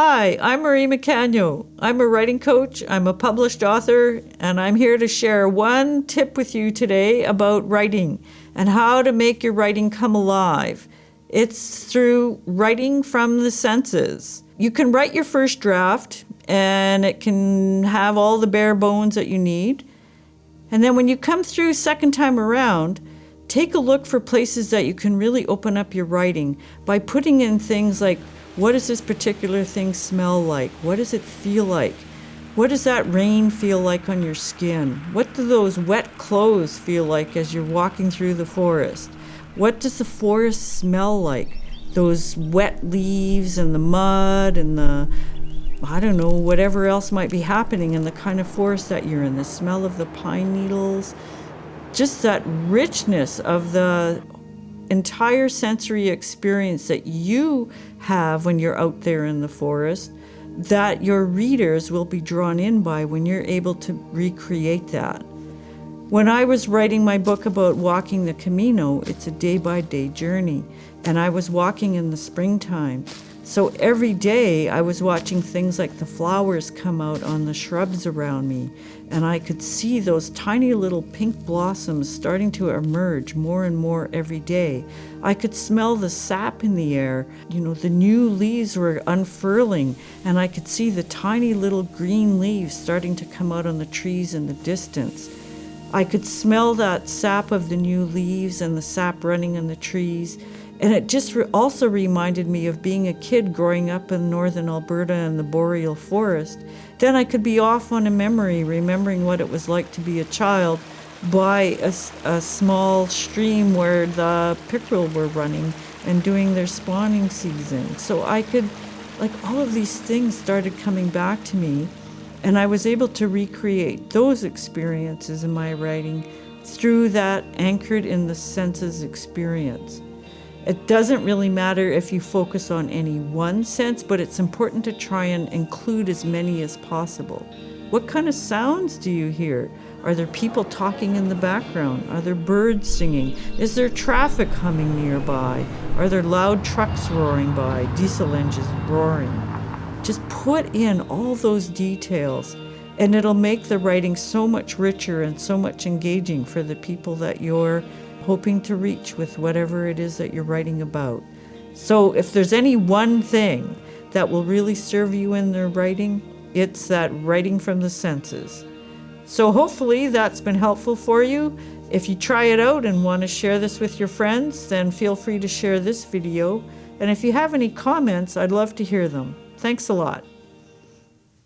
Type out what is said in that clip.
Hi, I'm Marie McCanyo. I'm a writing coach, I'm a published author, and I'm here to share one tip with you today about writing and how to make your writing come alive. It's through writing from the senses. You can write your first draft, and it can have all the bare bones that you need. And then when you come through second time around, take a look for places that you can really open up your writing by putting in things like, what does this particular thing smell like? What does it feel like? What does that rain feel like on your skin? What do those wet clothes feel like as you're walking through the forest? What does the forest smell like? Those wet leaves and the mud and whatever else might be happening in the kind of forest that you're in, the smell of the pine needles, just that richness of the entire sensory experience that you have when you're out there in the forest, that your readers will be drawn in by when you're able to recreate that. When I was writing my book about walking the Camino, it's a day-by-day journey, and I was walking in the springtime. So every day I was watching things like the flowers come out on the shrubs around me, and I could see those tiny little pink blossoms starting to emerge more and more every day. I could smell the sap in the air. The new leaves were unfurling, and I could see the tiny little green leaves starting to come out on the trees in the distance. I could smell that sap of the new leaves and the sap running in the trees. And it just also reminded me of being a kid growing up in northern Alberta in the boreal forest. Then I could be off on a memory, remembering what it was like to be a child by a small stream where the pickerel were running and doing their spawning season. So I could, all of these things started coming back to me, and I was able to recreate those experiences in my writing through that anchored in the senses experience. It doesn't really matter if you focus on any one sense, but it's important to try and include as many as possible. What kind of sounds do you hear? Are there people talking in the background? Are there birds singing? Is there traffic humming nearby? Are there loud trucks roaring by, diesel engines roaring? Just put in all those details, and it'll make the writing so much richer and so much engaging for the people that you're hoping to reach with whatever it is that you're writing about. So if there's any one thing that will really serve you in their writing, it's that writing from the senses. So hopefully that's been helpful for you. If you try it out and want to share this with your friends, then feel free to share this video. And if you have any comments, I'd love to hear them. Thanks a lot.